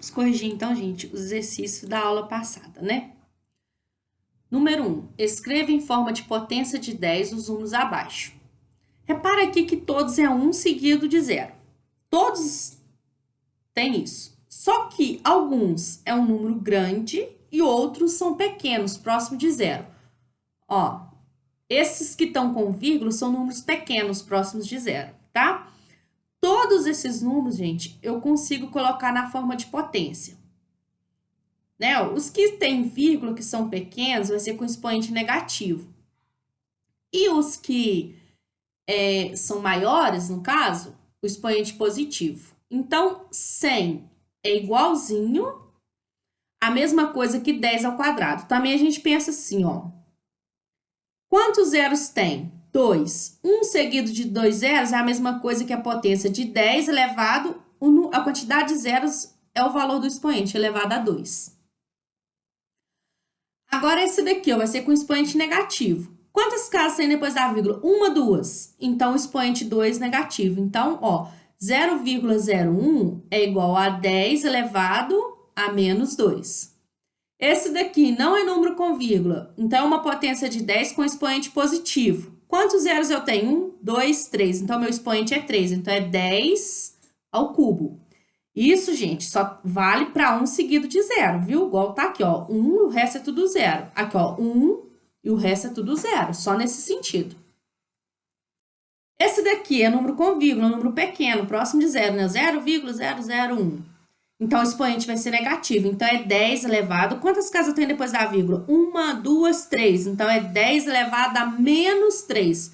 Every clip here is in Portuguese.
Vamos corrigir então, gente, os exercícios da aula passada, né? Número 1. Escreva em forma de potência de 10 os números abaixo. Repara aqui que todos é 1 seguido de 0. Todos têm isso. Só que alguns é um número grande e outros são pequenos, próximo de 0. Ó, esses que estão com vírgula são números pequenos, próximos de 0, tá? Todos esses números, gente, eu consigo colocar na forma de potência. Né? Os que têm vírgula, que são pequenos, vai ser com expoente negativo. E os que são maiores, no caso, o expoente positivo. Então, 100 é igualzinho a mesma coisa que 10 ao quadrado. Também a gente pensa assim, ó. Quantos zeros tem? 2. 1 seguido de 2 zeros é a mesma coisa que a potência de 10 elevado, a quantidade de zeros é o valor do expoente elevado a 2. Agora, esse daqui ó, vai ser com expoente negativo. Quantas casas tem depois da vírgula? 1, 2. Então, o expoente 2 negativo. Então, ó, 0,01 é igual a 10 elevado a menos 2. Esse daqui não é número com vírgula, então é uma potência de 10 com expoente positivo. Quantos zeros eu tenho? 1, 2, 3. Então, meu expoente é 3. Então, é 10 ao cubo. Isso, gente, só vale para 1 seguido de 0, viu? Igual tá aqui, ó. 1 e o resto é tudo 0. Aqui, ó, 1 e o resto é tudo 0. Só nesse sentido. Esse daqui é número com vírgula, um número pequeno, próximo de 0, né? 0,001. Então, o expoente vai ser negativo. Então, é 10 elevado. Quantas casas tem depois da vírgula? 1, 2, 3. Então, é 10 elevado a menos 3.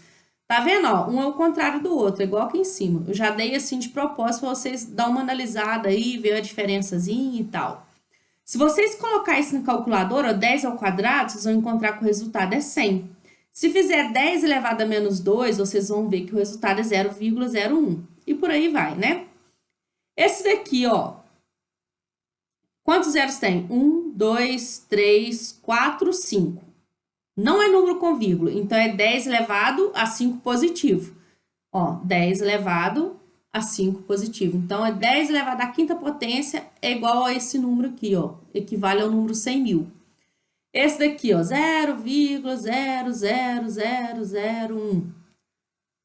Tá vendo, ó? Um é o contrário do outro, é igual aqui em cima. Eu já dei assim de propósito para vocês dar uma analisada aí, ver a diferençazinha e tal. Se vocês colocarem isso na calculadora, 10 ao quadrado, vocês vão encontrar que o resultado é 100. Se fizer 10 elevado a menos 2, vocês vão ver que o resultado é 0,01. E por aí vai, né? Esse daqui, ó. Quantos zeros tem? 1, 2, 3, 4, 5. Não é número com vírgula, então é 10 elevado a 5 positivo. Ó, 10 elevado a 5 positivo. Então, é 10 elevado à quinta potência é igual a esse número aqui, ó. Equivale ao número 100.000. Esse daqui, ó, 0,00001.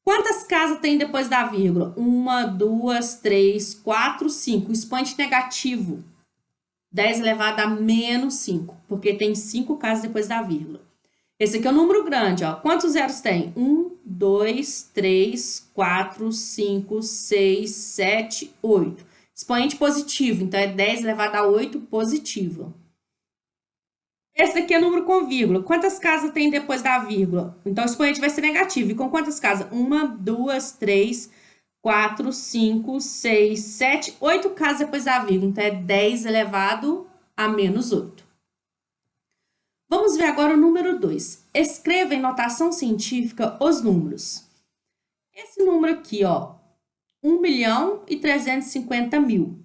Quantas casas tem depois da vírgula? 1, 2, 3, 4, 5. Expoente negativo. 10 elevado a menos 5, porque tem 5 casas depois da vírgula. Esse aqui é o número grande, ó. Quantos zeros tem? 1, 2, 3, 4, 5, 6, 7, 8. Expoente positivo, então é 10 elevado a 8 positivo. Esse daqui é número com vírgula. Quantas casas tem depois da vírgula? Então, o expoente vai ser negativo. E com quantas casas? 1, 2, 3, 4, 5, 6, 7, 8 casas depois da vírgula. Então, é 10 elevado a menos 8. Vamos ver agora o número 2. Escreva em notação científica os números. Esse número aqui, ó, 1.350.000. O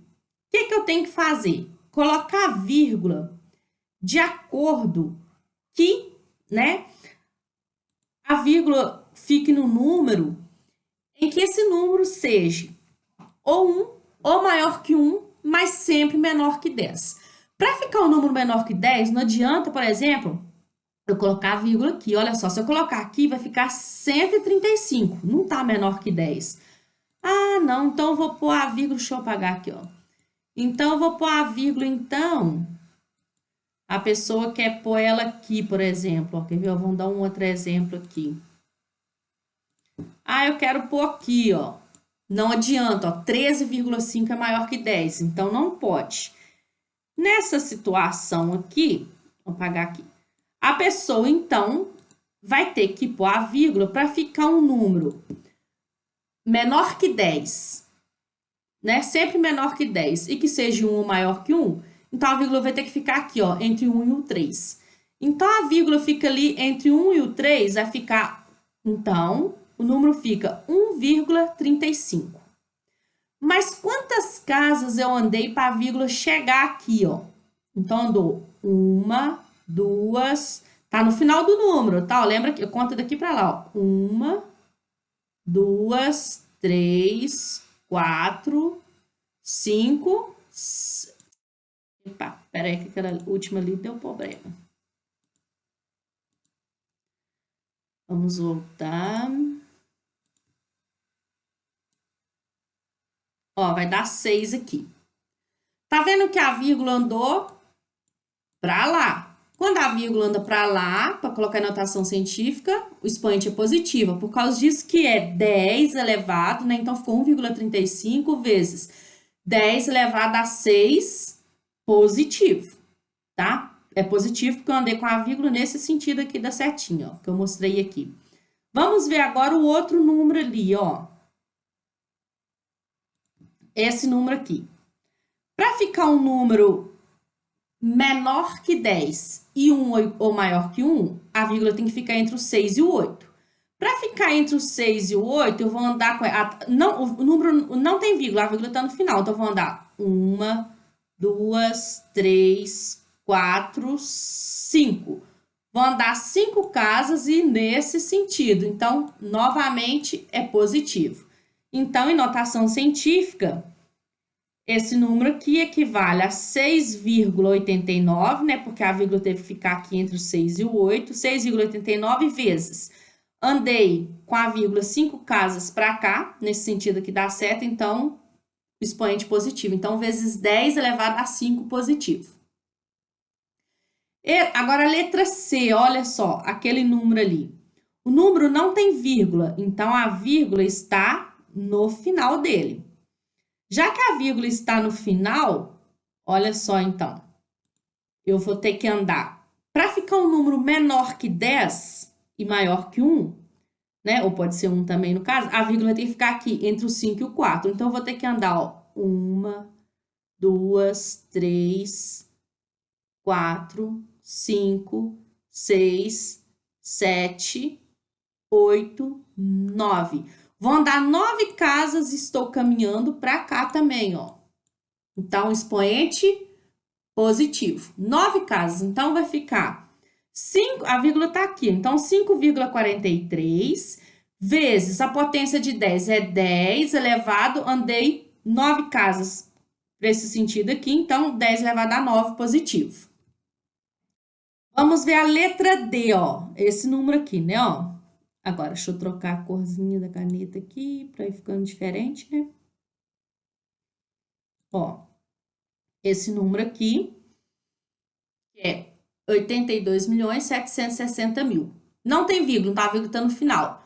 que eu tenho que fazer? Colocar a vírgula de acordo que, né, a vírgula fique no número em que esse número seja ou 1 ou maior que 1, mas sempre menor que 10. Para ficar um número menor que 10, não adianta, por exemplo, eu colocar a vírgula aqui. Olha só, se eu colocar aqui, vai ficar 135. Não tá menor que 10. Ah, não, então eu vou pôr a vírgula, deixa eu apagar aqui, ó. Então, eu vou pôr a vírgula, então, a pessoa quer pôr ela aqui, por exemplo. Ó, quer ver? Vamos dar um outro exemplo aqui. Ah, eu quero pôr aqui, ó. Não adianta, ó, 13,5 é maior que 10, então não pode. Nessa situação aqui, vou apagar aqui, a pessoa, então, vai ter que pôr a vírgula para ficar um número menor que 10, né? Sempre menor que 10, e que seja 1 ou maior que 1, então a vírgula vai ter que ficar aqui, ó, entre o 1 e o 3. Então, a vírgula fica ali entre o 1 e o 3, vai ficar, então, o número fica 1,35. Mas quantas casas eu andei para a vírgula chegar aqui, ó? Então, andou 1, 2, tá no final do número, tá? Ó, lembra que eu conto daqui para lá, ó. 1, 2, 3, 4, 5, Epa, peraí que aquela última ali deu problema. Vamos voltar. Ó, vai dar 6 aqui. Tá vendo que a vírgula andou para lá? Quando a vírgula anda para lá, para colocar em notação científica, o expoente é positivo. Por causa disso que é 10 elevado, né? Então ficou 1,35 vezes 10 elevado a 6 positivo, tá? É positivo porque eu andei com a vírgula nesse sentido aqui da setinha, ó, que eu mostrei aqui. Vamos ver agora o outro número ali, ó. Esse número aqui. Para ficar um número menor que 10 e 1 ou maior que 1, a vírgula tem que ficar entre o 6 e o 8. Para ficar entre o 6 e o 8, eu vou andar com... não, o número não tem vírgula, a vírgula está no final. Então, eu vou andar 1, 2, 3, 4, 5. Vou andar 5 casas e nesse sentido. Então, novamente, é positivo. Então, em notação científica, esse número aqui equivale a 6,89, né? Porque a vírgula teve que ficar aqui entre o 6 e o 8. 6,89 vezes. Andei com a vírgula 5 casas para cá, nesse sentido aqui dá certo, então, expoente positivo. Então, vezes 10 elevado a 5 positivo. E agora, a letra C, olha só, aquele número ali. O número não tem vírgula, então a vírgula está no final dele. Já que a vírgula está no final, olha só então, eu vou ter que andar. Para ficar um número menor que 10 e maior que 1, né? Ou pode ser 1 também no caso, a vírgula tem que ficar aqui entre o 5 e o 4. Então, eu vou ter que andar, ó, 1, 2, 3, 4, 5, 6, 7, 8, 9. Vou andar 9 casas e estou caminhando para cá também, ó. Então, expoente positivo. 9 casas. Então, vai ficar 5, a vírgula está aqui. Então, 5,43 vezes a potência de 10 é 10 elevado, andei 9 casas para esse sentido aqui. Então, 10 elevado a 9 positivo. Vamos ver a letra D, ó. Esse número aqui, né, ó. Agora, deixa eu trocar a corzinha da caneta aqui para ir ficando diferente, né? Ó, esse número aqui é 82.760.000. Não tem vírgula, tá? A vírgula tá no final.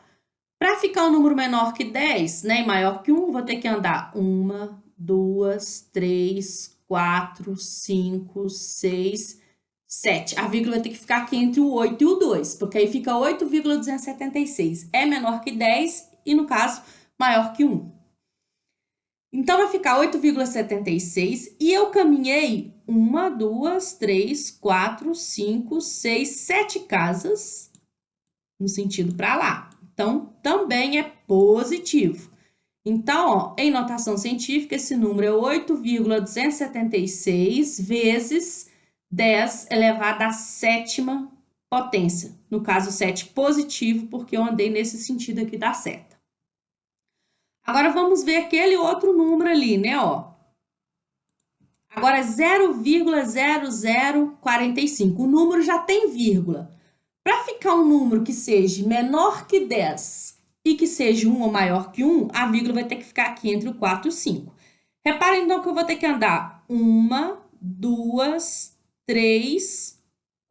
Para ficar um número menor que 10, né, e maior que 1, vou ter que andar 1, 2, 3, 4, 5, 6, 7. A vírgula vai ter que ficar aqui entre o 8 e o 2, porque aí fica 8,276. É menor que 10 e, no caso, maior que 1. Então, vai ficar 8,76 e eu caminhei 1, 2, 3, 4, 5, 6, 7 casas no sentido para lá. Então, também é positivo. Então, ó, em notação científica, esse número é 8,276 vezes 10 elevado à sétima potência. No caso, 7 positivo, porque eu andei nesse sentido aqui da seta. Agora, vamos ver aquele outro número ali, né, ó. Agora, 0,0045. O número já tem vírgula. Para ficar um número que seja menor que 10 e que seja 1 ou maior que 1, a vírgula vai ter que ficar aqui entre o 4 e o 5. Reparem, então, que eu vou ter que andar 1, 2, 3,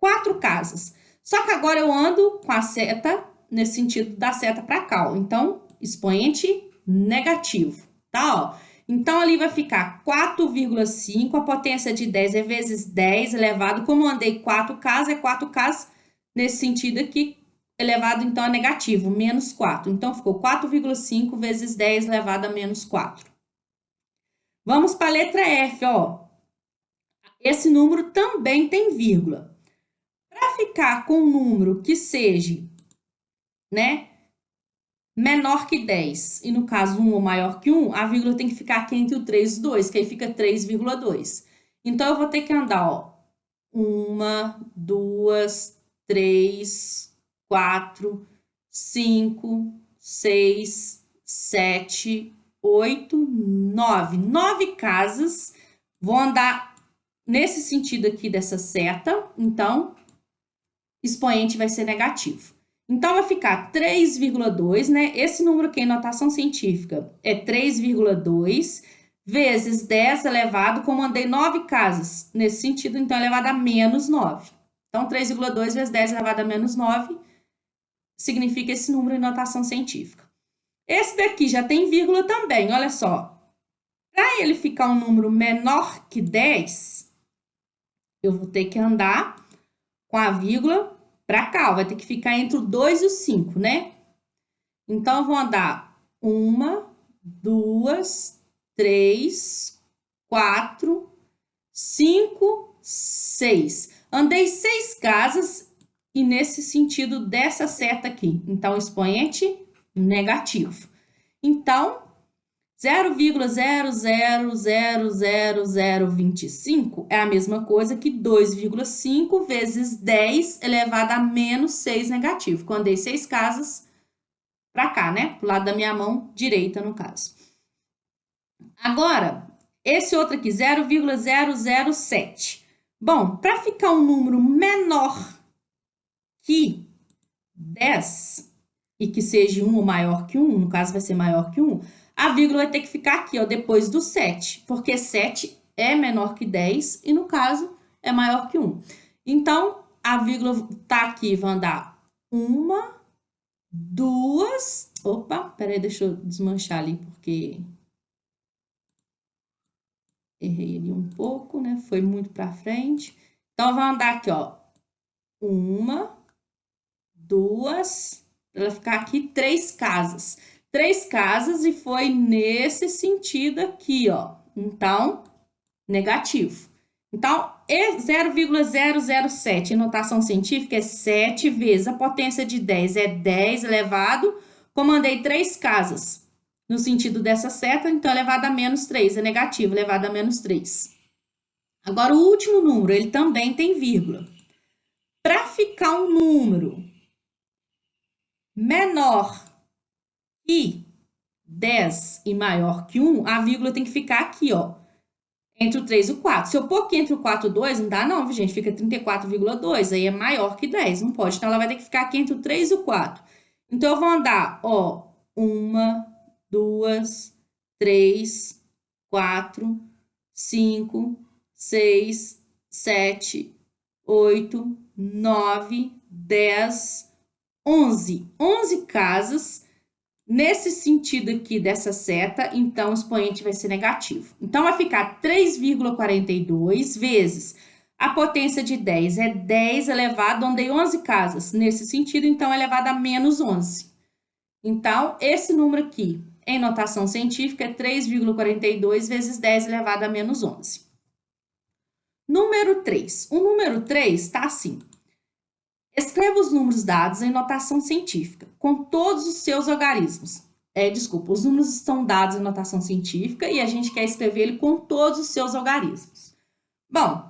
4 casas. Só que agora eu ando com a seta, nesse sentido da seta para cá, ó. Então, expoente negativo, tá? Ó. Então, ali vai ficar 4,5, a potência de 10 é vezes 10 elevado, como eu andei 4 casas, é 4 casas, nesse sentido aqui, elevado então a negativo, menos 4. Então, ficou 4,5 vezes 10 elevado a menos 4. Vamos para a letra F, ó. Esse número também tem vírgula. Para ficar com um número que seja, né, menor que 10, e no caso 1 ou maior que 1, a vírgula tem que ficar aqui entre o 3 e o 2, que aí fica 3,2. Então, eu vou ter que andar, ó, 1, 2, 3, 4, 5, 6, 7, 8, 9. 9 casas. Vou andar nesse sentido aqui dessa seta, então, expoente vai ser negativo. Então, vai ficar 3,2, né? Esse número aqui em notação científica é 3,2 vezes 10 elevado, como andei 9 casas. Nesse sentido, então, elevado a menos 9. Então, 3,2 vezes 10 elevado a menos 9 significa esse número em notação científica. Esse daqui já tem vírgula também, olha só. Para ele ficar um número menor que 10, eu vou ter que andar com a vírgula para cá, vai ter que ficar entre o 2 e o 5, né? Então, eu vou andar 1, 2, 3, 4, 5, 6. Andei 6 casas e nesse sentido dessa seta aqui. Então, expoente negativo. Então, 0,00000025 é a mesma coisa que 2,5 vezes 10 elevado a menos 6 negativo. Quando andei 6 casas para cá, né? Pro lado da minha mão direita, no caso. Agora, esse outro aqui, 0,007. Bom, para ficar um número menor que 10 e que seja 1 ou maior que 1, no caso vai ser maior que 1, a vírgula vai ter que ficar aqui, ó, depois do 7, porque 7 é menor que 10 e, no caso, é maior que 1. Então, a vírgula tá aqui, vai andar 1, 2... Opa, peraí, deixa eu desmanchar ali, porque errei ali um pouco, né? Foi muito para frente. Então, vai andar aqui, ó, 1, 2, ela ficar aqui 3 casas. 3 casas e foi nesse sentido aqui, ó. Então, negativo. Então, 0,007 em notação científica é 7 vezes a potência de 10 é 10 elevado, como andei 3 casas. No sentido dessa seta, então, elevado a menos 3, é negativo, elevado a menos 3. Agora, o último número, ele também tem vírgula. Para ficar um número menor que 10 e maior que 1, a vírgula tem que ficar aqui, ó, entre o 3 e o 4. Se eu pôr aqui entre o 4 e o 2, não dá não, gente, fica 34,2, aí é maior que 10, não pode. Então, ela vai ter que ficar aqui entre o 3 e o 4. Então, eu vou andar, ó, 1, 2, 3, 4, 5, 6, 7, 8, 9, 10, 11. 11 casas nesse sentido aqui dessa seta, então o expoente vai ser negativo. Então, vai ficar 3,42 vezes a potência de 10 é 10 elevado, andei 11 casas. Nesse sentido, então, é elevado a menos 11. Então, esse número aqui, em notação científica, é 3,42 vezes 10 elevado a menos 11. Número 3. O número 3 está assim. Escreva os números dados em notação científica, com todos os seus algarismos. Desculpa, os números estão dados em notação científica e a gente quer escrever ele com todos os seus algarismos. Bom,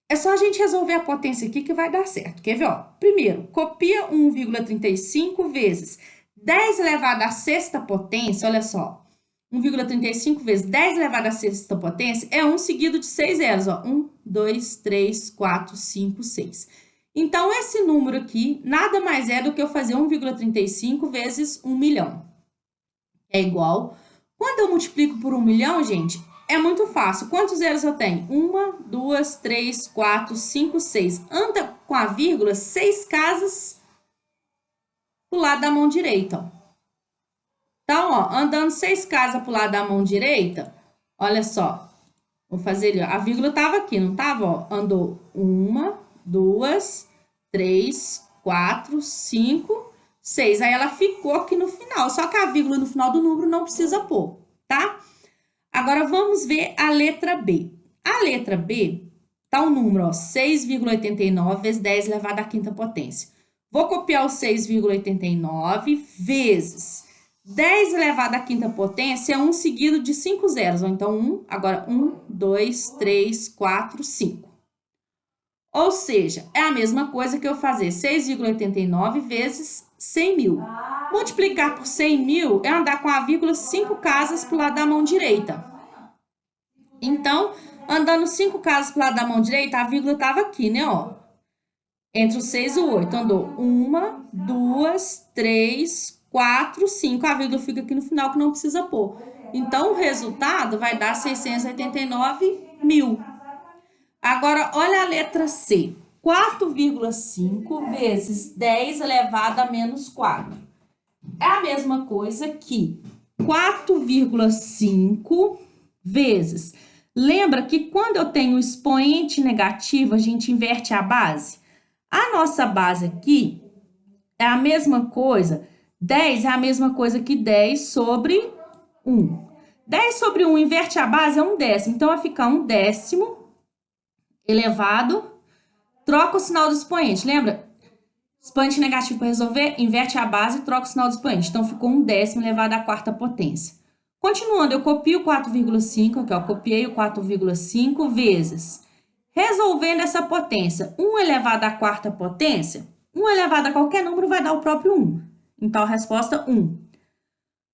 é só a gente resolver a potência aqui que vai dar certo. Quer ver? Ó? Primeiro, copia 1,35 vezes 10 elevado à sexta potência, olha só. 1,35 vezes 10 elevado à sexta potência é 1 seguido de 6 zeros, ó. 1, 2, 3, 4, 5, 6. Então, esse número aqui nada mais é do que eu fazer 1,35 vezes 1 milhão. É igual. Quando eu multiplico por 1 milhão, gente, é muito fácil. Quantos zeros eu tenho? 1, 2, 3, 4, 5, 6. Anda com a vírgula 6 casas pro lado da mão direita, ó. Então, ó, andando 6 casas pro lado da mão direita, olha só. Vou fazer ali, ó. A vírgula estava aqui, não estava? Ó, andou 1, 2, 3, 4, 5, 6. Aí ela ficou aqui no final. Só que a vírgula no final do número não precisa pôr, tá? Agora vamos ver a letra B. A letra B tá o número, ó, 6,89 vezes 10 elevado à quinta potência. Vou copiar o 6,89 vezes 10 elevado à quinta potência é 1 seguido de 5 zeros. Então, 1, agora 1, 2, 3, 4, 5. Ou seja, é a mesma coisa que eu fazer 6,89 vezes 100 mil. Multiplicar por 100 mil é andar com a vírgula 5 casas para o lado da mão direita. Então, Andando 5 casas pro lado da mão direita, a vírgula tava aqui, né, ó. Entre o 6 e o 8. Andou 1, 2, 3, 4, 5. A vírgula fica aqui no final que não precisa pôr. Então, o resultado vai dar 689 mil. Agora, olha a letra C. 4,5 vezes 10 elevado a menos 4. É a mesma coisa que 4,5 vezes. Lembra que quando eu tenho expoente negativo, a gente inverte a base? A nossa base aqui é a mesma coisa. 10 é a mesma coisa que 10 sobre 1. 10 sobre 1 inverte a base é 1/10. Então, vai ficar 1/10 elevado. Troca o sinal do expoente. Lembra? Expoente negativo para resolver, inverte a base e troca o sinal do expoente. Então, ficou 1/10 elevado à quarta potência. Continuando, eu copio o 4,5, aqui ó, copiei o 4,5 vezes. Resolvendo essa potência, 1 elevado à quarta potência, 1 elevado a qualquer número vai dar o próprio 1. Então, a resposta 1.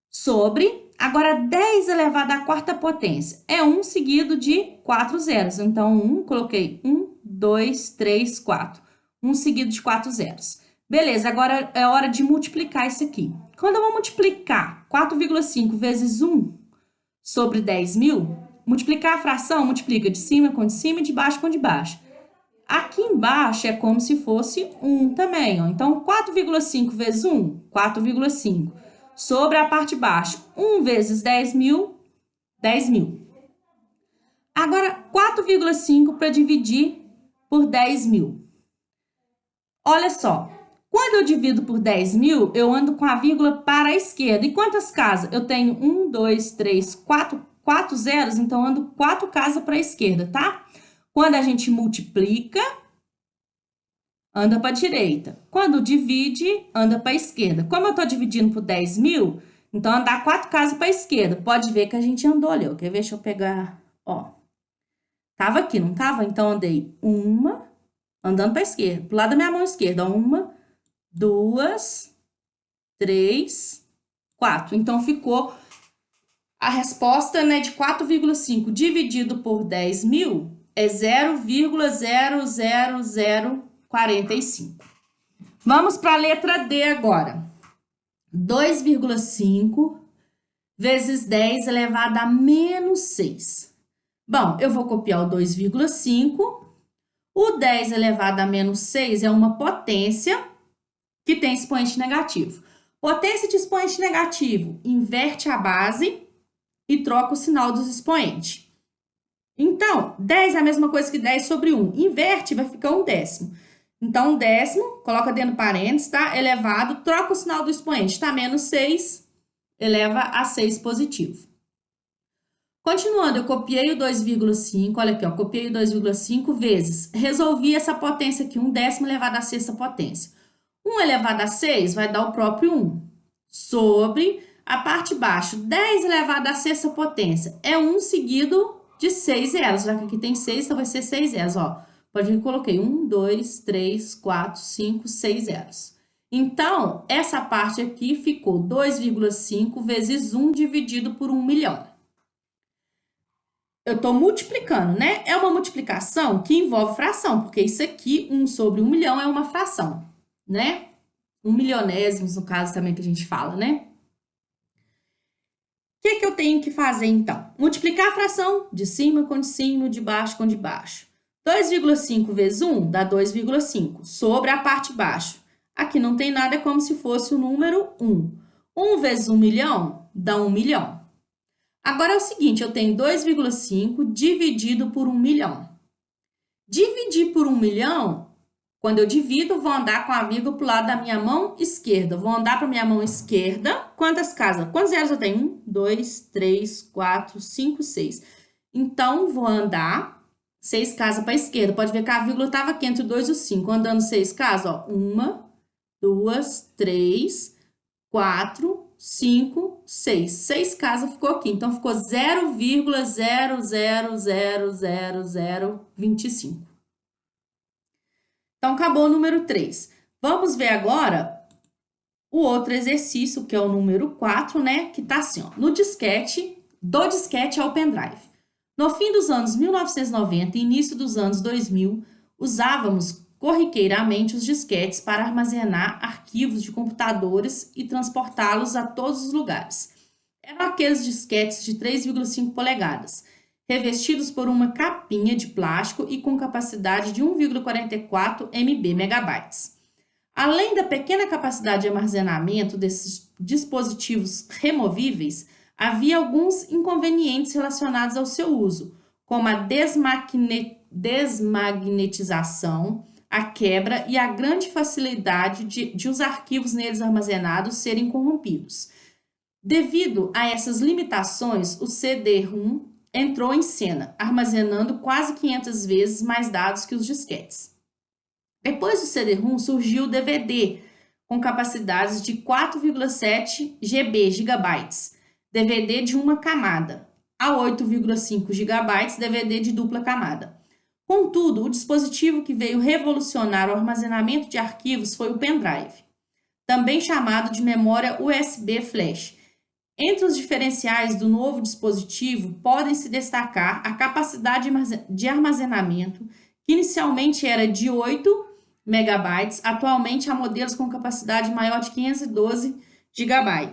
Sobre, agora 10 elevado à quarta potência, é 1 seguido de 4 zeros. Então, 1, coloquei 1, 2, 3, 4. 1 seguido de 4 zeros. Beleza, agora é hora de multiplicar isso aqui. Quando eu vou multiplicar 4,5 vezes 1 sobre 10 mil, multiplicar a fração, multiplica de cima com de cima e de baixo com de baixo. Aqui embaixo é como se fosse 1 também, ó. Então, 4,5 vezes 1, 4,5. Sobre a parte de baixo, 1 vezes 10 mil, 10 mil. Agora, 4,5 para dividir por 10 mil. Olha só, quando eu divido por 10 mil, eu ando com a vírgula para a esquerda. E quantas casas? Eu tenho 1, 2, 3, 4 zeros, então ando 4 casas para a esquerda, tá? Quando a gente multiplica, anda para a direita. Quando divide, anda para a esquerda. Como eu estou dividindo por 10 mil, então andar 4 casas para a esquerda. Pode ver que a gente andou ali, ó. Quer ver? Deixa eu pegar, ó. Tava aqui, não tava? Então, andei uma, andando para a esquerda, pro lado da minha mão esquerda, ó. 1, 2, 3, 4. Então, ficou a resposta, né, de 4,5 dividido por 10 mil é 0,00045. Vamos para a letra D agora. 2,5 vezes 10 elevado a menos 6. Bom, eu vou copiar o 2,5. O 10 elevado a menos 6 é uma potência que tem expoente negativo. Potência de expoente negativo, inverte a base e troca o sinal dos expoentes. Então, 10 é a mesma coisa que 10 sobre 1. Inverte, vai ficar 1/10. Então, 1/10, coloca dentro do parênteses, tá? Elevado, troca o sinal do expoente, tá? Menos 6, eleva a 6 positivo. Continuando, eu copiei o 2,5, olha aqui, ó, copiei o 2,5 vezes. Resolvi essa potência aqui, 1/10 elevado à sexta potência. 1 elevado a 6 vai dar o próprio 1. Sobre a parte de baixo, 10 elevado à sexta potência. É 1 seguido de 6 zeros. Já que aqui tem 6, então vai ser 6 zeros, ó. Pode ver que eu coloquei 1, 2, 3, 4, 5, 6 zeros. Então, essa parte aqui ficou 2,5 vezes 1 dividido por 1 milhão. Eu estou multiplicando, né? É uma multiplicação que envolve fração, porque isso aqui, 1 sobre 1 milhão, é uma fração, né? 1 milionésimos, no caso também que a gente fala, né? O que eu tenho que fazer, então? Multiplicar a fração de cima com de cima, de baixo com de baixo. 2,5 vezes 1 dá 2,5 sobre a parte de baixo. Aqui não tem nada, é como se fosse o número 1. 1 vezes 1 milhão dá 1 milhão. Agora é o seguinte, eu tenho 2,5 dividido por 1 milhão. Dividir por 1 milhão, quando eu divido, vou andar com a vírgula para o lado da minha mão esquerda. Vou andar para a minha mão esquerda. Quantas casas? Quantos zeros eu tenho? 1, 2, 3, 4, 5, 6. Então, vou andar 6 casas para a esquerda. Pode ver que a vírgula estava aqui entre o 2 e o 5. Andando 6 casas, ó. 1, 2, 3, 4, 5, 6. 6 casas ficou aqui. Então, ficou 0,00000025. Então, acabou o número 3. Vamos ver agora o outro exercício, que é o número 4, né? Que tá assim, ó. No disquete, do disquete ao pendrive. No fim dos anos 1990 e início dos anos 2000, usávamos corriqueiramente os disquetes para armazenar arquivos de computadores e transportá-los a todos os lugares. Eram aqueles disquetes de 3,5 polegadas, revestidos por uma capinha de plástico e com capacidade de 1,44 MB megabytes. Além da pequena capacidade de armazenamento desses dispositivos removíveis, havia alguns inconvenientes relacionados ao seu uso, como a desmagnetização, a quebra e a grande facilidade de os arquivos neles armazenados serem corrompidos. Devido a essas limitações, o CD-ROM entrou em cena, armazenando quase 500 vezes mais dados que os disquetes. Depois do CD-ROM surgiu o DVD, com capacidades de 4,7 GB, DVD de uma camada, a 8,5 GB, DVD de dupla camada. Contudo, o dispositivo que veio revolucionar o armazenamento de arquivos foi o pendrive, também chamado de memória USB flash. Entre os diferenciais do novo dispositivo, podem se destacar a capacidade de armazenamento, que inicialmente era de 8 MB, atualmente há modelos com capacidade maior de 512 GB.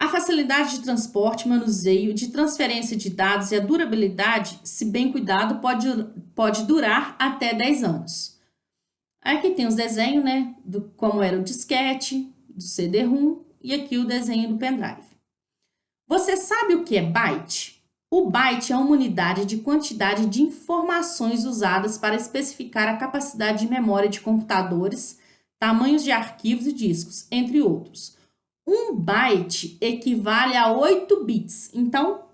A facilidade de transporte, manuseio, de transferência de dados e a durabilidade, se bem cuidado, pode durar até 10 anos. Aqui tem os desenhos, né, como era o disquete, do CD-ROM, e aqui o desenho do pendrive. Você sabe o que é byte? O byte é uma unidade de quantidade de informações usadas para especificar a capacidade de memória de computadores, tamanhos de arquivos e discos, entre outros. Um byte equivale a 8 bits. Então,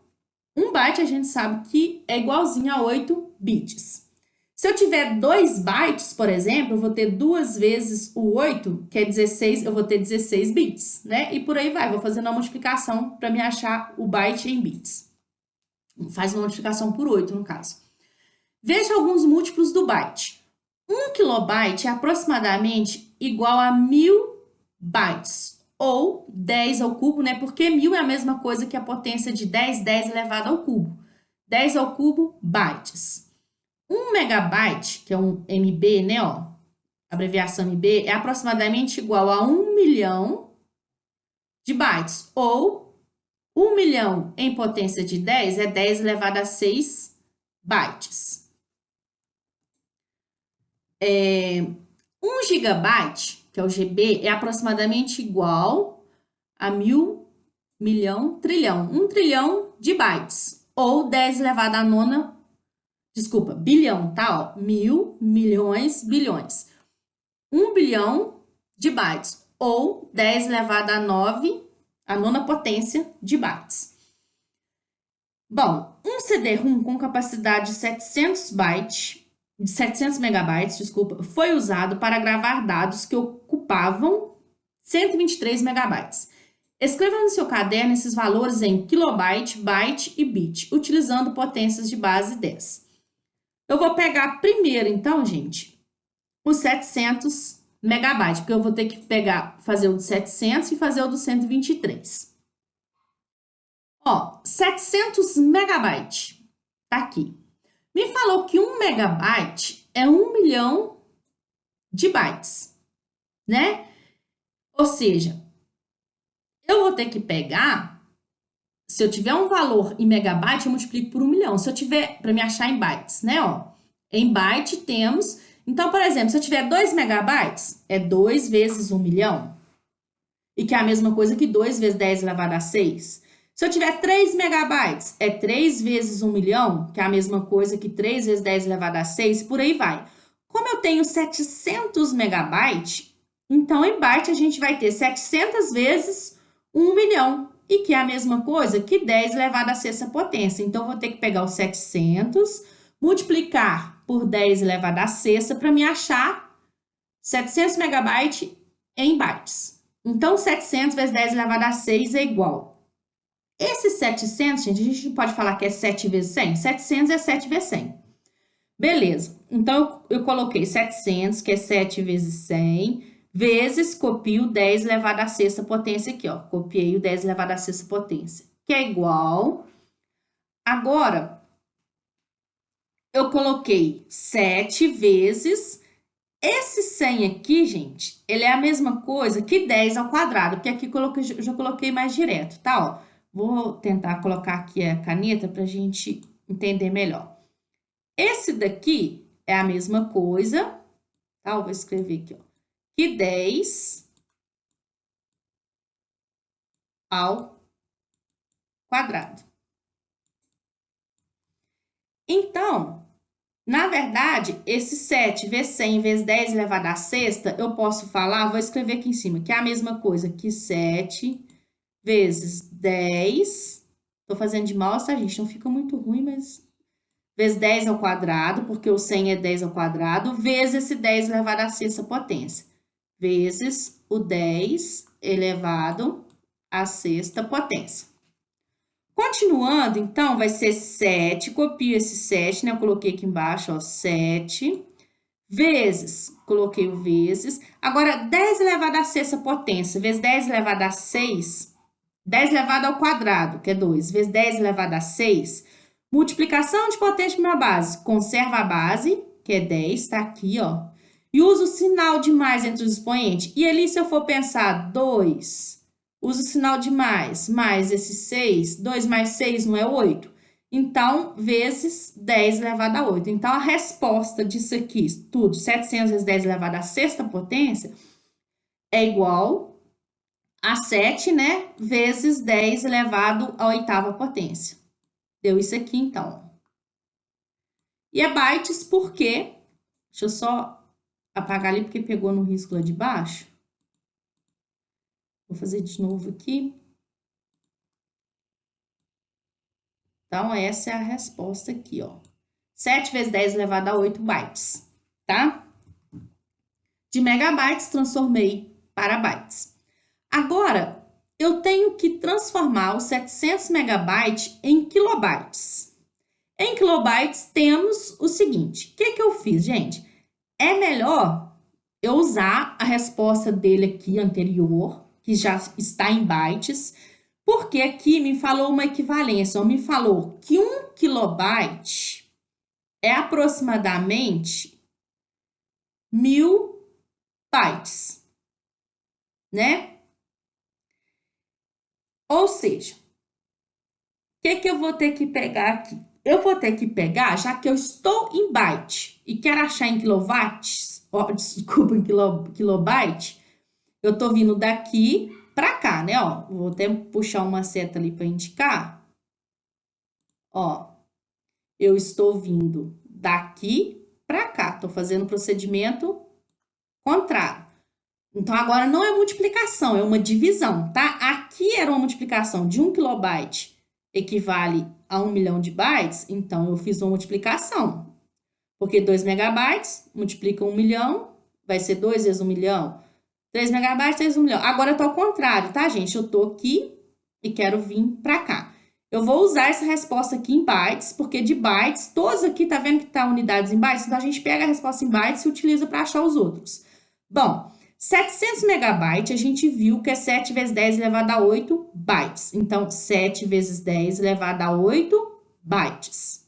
um byte a gente sabe que é igualzinho a 8 bits. Se eu tiver 2 bytes, por exemplo, eu vou ter 2 vezes o 8, que é 16, eu vou ter 16 bits, né? E por aí vai, vou fazendo uma multiplicação para me achar o byte em bits. Faz uma multiplicação por 8, no caso. Veja alguns múltiplos do byte. 1 kilobyte é aproximadamente igual a 1000 bytes, ou 10 ao cubo, né? Porque 1000 é a mesma coisa que a potência de 10 elevado ao cubo. 10 ao cubo, bytes. 1 megabyte, que é um MB, né, ó, abreviação MB, é aproximadamente igual a 1 milhão de bytes, ou 1 milhão em potência de 10 é 10 elevado a 6 bytes. 1 gigabyte, que é o GB, é aproximadamente igual a 1000 milhão, trilhão, 1 trilhão de bytes, ou 10 elevado a nona, desculpa, bilhão, tá? Ó, 1000, milhões, bilhões. 1 bilhão de bytes, ou 10 elevado a 9, a nona potência de bytes. Bom, um CD-ROM com capacidade de 700 megabytes, desculpa, foi usado para gravar dados que ocupavam 123 megabytes. Escreva no seu caderno esses valores em kilobyte, byte e bit, utilizando potências de base 10. Eu vou pegar primeiro, então, gente, os 700 megabytes, porque eu vou ter que fazer o de 700 e fazer o do 123. Ó, 700 megabytes, tá aqui. Me falou que 1 megabyte é 1 milhão de bytes, né? Ou seja, eu vou ter que pegar, se eu tiver um valor em megabyte, eu multiplico por 1 milhão. Se eu tiver, para me achar em bytes, né, ó. Em byte temos, então, por exemplo, se eu tiver 2 megabytes, é 2 vezes 1 milhão, e que é a mesma coisa que 2 vezes 10 elevado a 6. Se eu tiver 3 megabytes, é 3 vezes 1 milhão, que é a mesma coisa que 3 vezes 10 elevado a 6, por aí vai. Como eu tenho 700 megabytes, então em byte a gente vai ter 700 vezes 1 milhão, e que é a mesma coisa que 10 elevado a sexta potência. Então, eu vou ter que pegar os 700, multiplicar por 10 elevado a sexta para me achar 700 megabytes em bytes. Então, 700 vezes 10 elevado a 6 é igual. Esse 700, gente, a gente pode falar que é 7 vezes 100? 700 é 7 vezes 100. Beleza. Então, eu coloquei 700, que é 7 vezes 100, vezes, copio 10 elevado à sexta potência aqui, ó. Copiei o 10 elevado à sexta potência, que é igual Agora, eu coloquei 7 vezes. Esse 100 aqui, gente, ele é a mesma coisa que 10 ao quadrado, porque aqui eu já coloquei mais direto, tá? Ó, vou tentar colocar aqui a caneta pra gente entender melhor. Esse daqui é a mesma coisa, tá? Eu vou escrever aqui, ó, que 10 ao quadrado. Então, na verdade, esse 7 vezes 100 vezes 10 elevado à sexta, eu posso falar, vou escrever aqui em cima, que é a mesma coisa que 7 vezes 10. Tô fazendo de mouse, tá, gente? Não fica muito ruim, mas vezes 10 ao quadrado, porque o 100 é 10 ao quadrado, vezes esse 10 elevado à sexta potência, vezes o 10 elevado à sexta potência. Continuando, então, vai ser 7, copio esse 7, né? Eu coloquei aqui embaixo, ó, 7, vezes, coloquei o vezes. Agora, 10 elevado à sexta potência, vezes 10 elevado a 6, 10 elevado ao quadrado, que é 2, vezes 10 elevado a 6, multiplicação de potência para uma base, conserva a base, que é 10, tá aqui, ó, e usa o sinal de mais entre os expoentes. E ali, se eu for pensar 2, usa o sinal de mais esse 6, 2 mais 6 não é 8? Então, vezes 10 elevado a 8. Então, a resposta disso aqui, tudo, 700 vezes 10 elevado à sexta potência, é igual a 7, né, vezes 10 elevado à oitava potência. Deu isso aqui, então. E é bytes porque, deixa eu só apagar ali porque pegou no risco lá de baixo. Vou fazer de novo aqui. Então, essa é a resposta aqui, ó. 7 vezes 10 elevado a 8 bytes, tá? De megabytes, transformei para bytes. Agora, eu tenho que transformar os 700 megabytes em kilobytes. Em kilobytes, temos o seguinte. O que eu fiz, gente? É melhor eu usar a resposta dele aqui anterior, que já está em bytes, porque aqui me falou uma equivalência, me falou que 1 kilobyte é aproximadamente 1000 bytes, né? Ou seja, o que eu vou ter que pegar aqui? Eu vou ter que pegar, já que eu estou em byte e quero achar em kilowatts, desculpa, em kilobyte, eu tô vindo daqui para cá, né? Ó, vou até puxar uma seta ali para indicar. Ó, eu estou vindo daqui para cá, tô fazendo o procedimento contrário. Então, agora não é multiplicação, é uma divisão, tá? Aqui era uma multiplicação de 1 kilobyte equivale a 1 milhão de bytes, então eu fiz uma multiplicação. Porque 2 megabytes multiplica 1 milhão, vai ser 2 vezes 1 milhão. 3 megabytes vezes 1 milhão. Agora eu tô ao contrário, tá, gente? Eu tô aqui e quero vir pra cá. Eu vou usar essa resposta aqui em bytes, porque de bytes, todos aqui, tá vendo que tá unidades em bytes? Então, a gente pega a resposta em bytes e utiliza para achar os outros. Bom, 700 megabytes, a gente viu que é 7 vezes 10 elevado a 8 bytes. Então, 7 vezes 10 elevado a 8 bytes.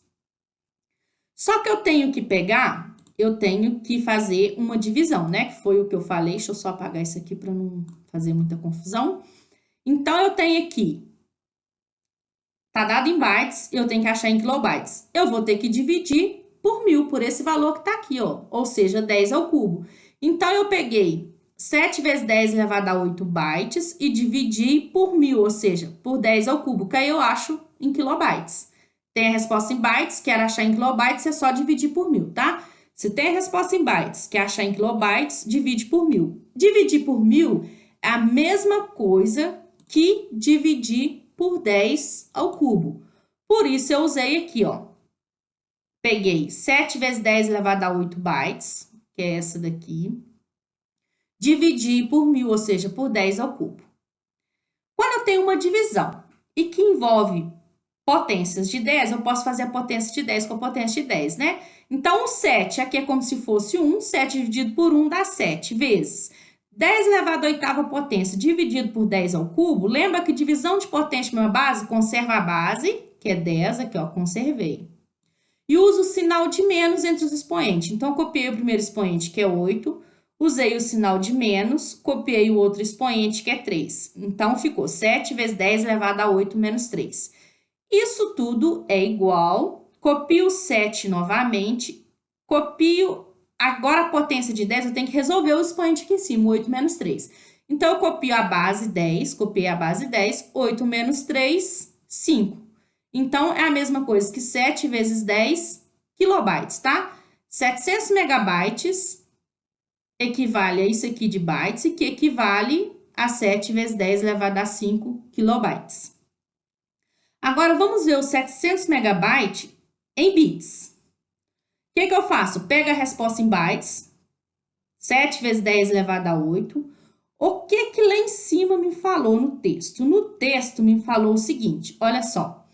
Só que eu tenho que pegar, eu tenho que fazer uma divisão, né? Que foi o que eu falei. Deixa eu só apagar isso aqui para não fazer muita confusão. Então, eu tenho aqui, tá dado em bytes, eu tenho que achar em kilobytes. Eu vou ter que dividir por 1000, por esse valor que tá aqui, ó. Ou seja, 10 ao cubo. Então, eu peguei 7 vezes 10 elevado a 8 bytes e dividi por 1000, ou seja, por 10 ao cubo, que aí eu acho em kilobytes. Tem a resposta em bytes, quer achar em kilobytes, é só dividir por 1000, tá? Se tem a resposta em bytes, quer achar em kilobytes, divide por 1000. Dividir por 1000 é a mesma coisa que dividir por 10 ao cubo. Por isso, eu usei aqui, ó. Peguei 7 vezes 10 elevado a 8 bytes, que é essa daqui. Dividi por 1000, ou seja, por 10 ao cubo. Quando eu tenho uma divisão e que envolve potências de 10, eu posso fazer a potência de 10 com a potência de 10, né? Então, o 7 aqui é como se fosse 1, 7 dividido por 1 dá 7 vezes 10 elevado à oitava potência dividido por 10 ao cubo, lembra que divisão de potência de uma base conserva a base, que é 10, aqui ó, conservei. E uso o sinal de menos entre os expoentes. Então, copiei o primeiro expoente, que é 8, usei o sinal de menos, copiei o outro expoente, que é 3. Então, ficou 7 vezes 10 elevado a 8 menos 3. Isso tudo é igual, copio o 7 novamente, copio, agora a potência de 10, eu tenho que resolver o expoente aqui em cima, 8 menos 3. Então, eu copio a base 10, copiei a base 10, 8 menos 3, 5. Então, é a mesma coisa que 7 vezes 10 kilobytes, tá? 700 megabytes equivale a isso aqui de bytes, que equivale a 7 vezes 10 elevado a 5 kilobytes. Agora, vamos ver os 700 megabytes em bits. O que eu faço? Pego a resposta em bytes, 7 vezes 10 elevado a 8. O que lá em cima me falou no texto? No texto me falou o seguinte, olha só.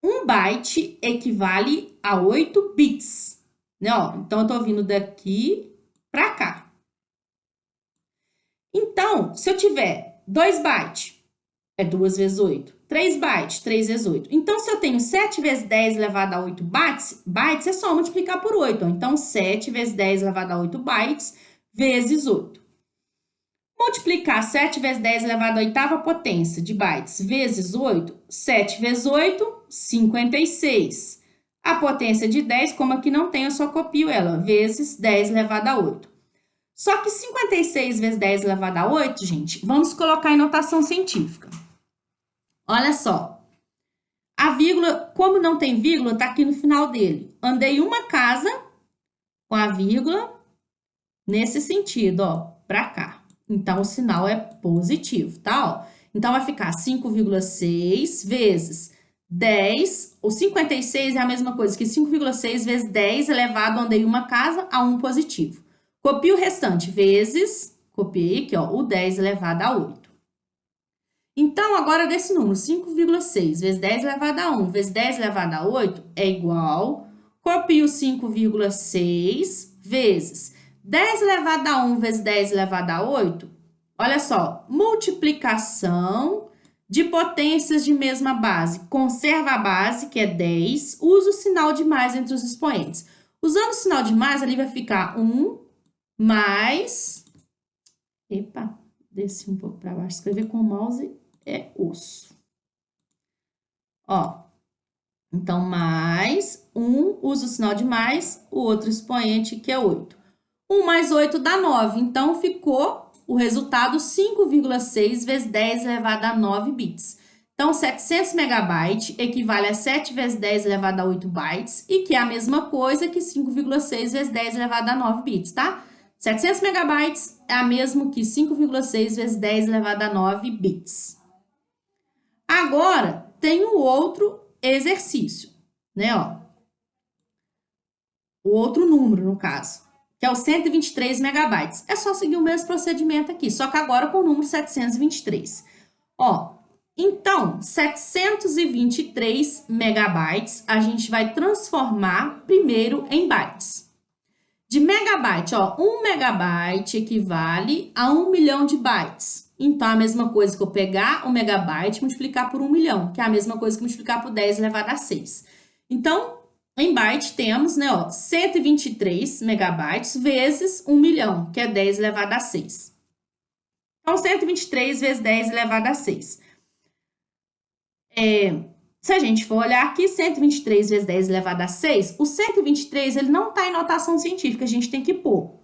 1 byte equivale a 8 bits, né? Ó, então, eu tô vindo daqui para cá. Então, se eu tiver 2 bytes, é 2 vezes 8. 3 bytes, 3 vezes 8. Então, se eu tenho 7 vezes 10 elevado a 8 bytes, é só multiplicar por 8. Ó. Então, 7 vezes 10 elevado a 8 bytes vezes 8. Multiplicar 7 vezes 10 elevado à oitava potência de bytes vezes 8, 7 vezes 8, 56. A potência de 10, como aqui não tem, eu só copio ela, vezes 10 elevado a 8. Só que 56 vezes 10 elevado a 8, gente, vamos colocar em notação científica. Olha só. A vírgula, como não tem vírgula, tá aqui no final dele. Andei uma casa com a vírgula nesse sentido, ó, pra cá. Então, o sinal é positivo, tá? Ó, então, vai ficar 5,6 vezes 10, ou 56 é a mesma coisa que 5,6 vezes 10 elevado, andei uma casa, a 1 positivo. Copio o restante vezes, copiei aqui, ó, o 10 elevado a 8. Então, agora desse número, 5,6 vezes 10 elevado a 1 vezes 10 elevado a 8 é igual, copio 5,6 vezes 10 elevado a 1 vezes 10 elevado a 8, olha só, multiplicação de potências de mesma base. Conserva a base, que é 10, usa o sinal de mais entre os expoentes. Usando o sinal de mais, ali vai ficar 1 mais... Epa, desci um pouco para baixo, escrever com o mouse é osso. Ó, então, mais 1, usa o sinal de mais, o outro expoente, que é 8. 1 mais 8 dá 9, então ficou o resultado 5,6 vezes 10 elevado a 9 bits. Então, 700 megabytes equivale a 7 vezes 10 elevado a 8 bytes, e que é a mesma coisa que 5,6 vezes 10 elevado a 9 bits, tá? 700 megabytes é a mesma que 5,6 vezes 10 elevado a 9 bits. Agora, tem o outro exercício, né, ó. O outro número, no caso, que é o 123 megabytes. É só seguir o mesmo procedimento aqui, só que agora com o número 723. Ó, então, 723 megabytes, a gente vai transformar primeiro em bytes. De megabyte, ó, 1 megabyte equivale a 1 milhão de bytes. Então, a mesma coisa que eu pegar 1 megabyte e multiplicar por 1 milhão, que é a mesma coisa que multiplicar por 10 elevado a 6. Então, em byte temos, né, ó, 123 megabytes vezes 1 milhão, que é 10 elevado a 6. Então, 123 vezes 10 elevado a 6. Se a gente for olhar aqui, 123 vezes 10 elevado a 6, o 123 ele não está em notação científica, a gente tem que pôr.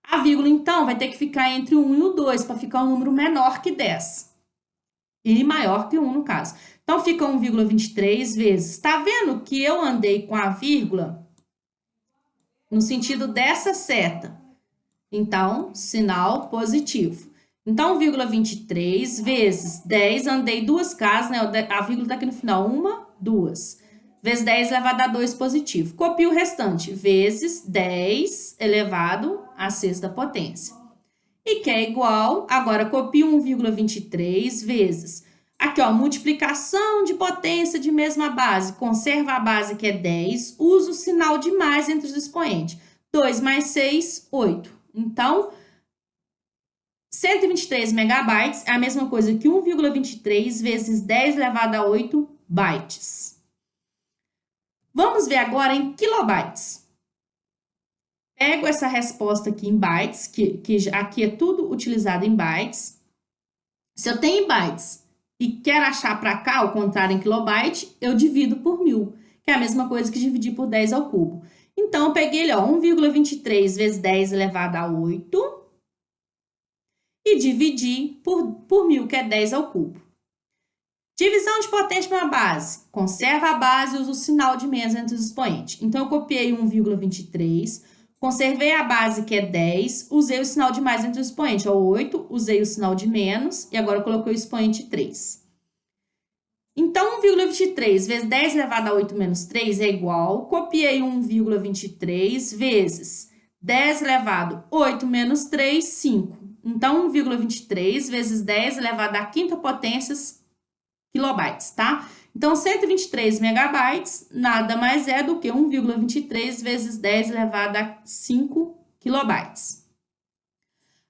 A vírgula, então, vai ter que ficar entre o 1 e o 2, para ficar um número menor que 10. E maior que 1, no caso. Então, fica 1,23 vezes. Tá vendo que eu andei com a vírgula no sentido dessa seta? Então, sinal positivo. Então, 1,23 vezes 10, andei duas casas, né? A vírgula tá aqui no final, 1, 2. Vezes 10 elevado a 2 positivo. Copio o restante, vezes 10 elevado a sexta potência. E que é igual, agora copio 1,23 vezes. Aqui, ó, multiplicação de potência de mesma base. Conserva a base, que é 10. Usa o sinal de mais entre os expoentes. 2 mais 6, 8. Então, 123 megabytes é a mesma coisa que 1,23 vezes 10 elevado a 8 bytes. Vamos ver agora em kilobytes. Pego essa resposta aqui em bytes, que aqui é tudo utilizado em bytes. Se eu tenho em bytes e quero achar para cá, o contrário em kilobyte, eu divido por 1000, que é a mesma coisa que dividir por 10 ao cubo. Então, eu peguei ele, ó, 1,23 vezes 10 elevado a 8 e dividi por 1000, que é 10 ao cubo. Divisão de potente para uma base. Conserva a base e usa o sinal de menos entre os expoentes. Então, eu copiei 1,23, conservei a base, que é 10, usei o sinal de mais entre os expoentes, ó, 8, usei o sinal de menos, e agora eu coloquei o expoente 3. Então, 1,23 vezes 10 elevado a 8 menos 3 é igual, copiei 1,23 vezes 10 elevado a 8 menos 3, 5. Então, 1,23 vezes 10 elevado à quinta potência kilobytes, tá? Então, 123 megabytes nada mais é do que 1,23 vezes 10 elevado a 5 kilobytes.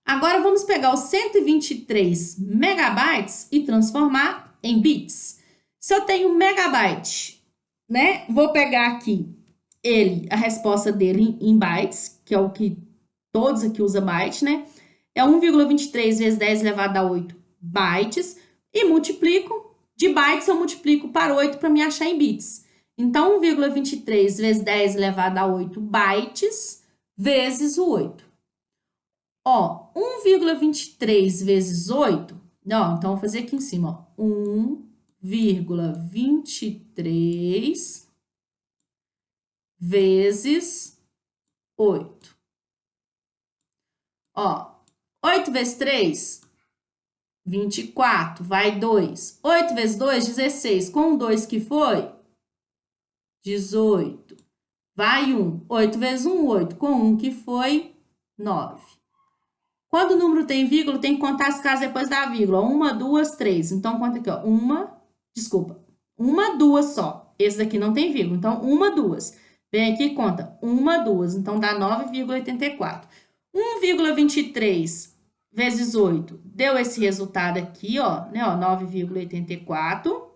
Agora, vamos pegar os 123 megabytes e transformar em bits. Se eu tenho megabyte, né? Vou pegar aqui a resposta dele em bytes, que é o que todos aqui usam byte, né? É 1,23 vezes 10 elevado a 8 bytes e multiplico. De bytes, eu multiplico para 8 para me achar em bits. Então, 1,23 vezes 10 elevado a 8 bytes vezes o 8. Ó, 1,23 vezes 8, não, então, vou fazer aqui em cima, ó, 1,23 vezes 8. Ó, 8 vezes 3, 24, vai 2. 8 vezes 2, 16. Com 2 que foi? 18. Vai 1. 8 vezes 1, 8. Com 1 que foi? 9. Quando o número tem vírgula, tem que contar as casas depois da vírgula. 1, 2, 3. Então, conta aqui, ó. 1, 2 só. Esse daqui não tem vírgula. Então, 1, 2. Vem aqui e conta. 1, 2. Então, dá 9,84. 1,23 vezes 8 deu esse resultado aqui, ó, né, ó, 9,84.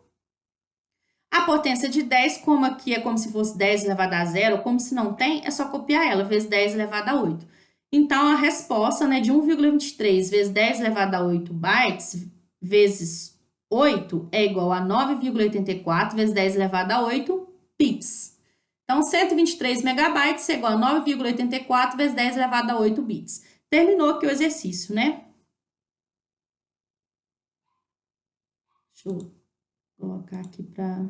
A potência de 10, como aqui é como se fosse 10 elevado a 0, como se não tem, é só copiar ela, vezes 10 elevado a 8. Então, a resposta, né, de 1,23 vezes 10 elevado a 8 bytes vezes 8 é igual a 9,84 vezes 10 elevado a 8 bits. Então, 123 megabytes é igual a 9,84 vezes 10 elevado a 8 bits. Terminou aqui o exercício, né? Deixa eu colocar aqui para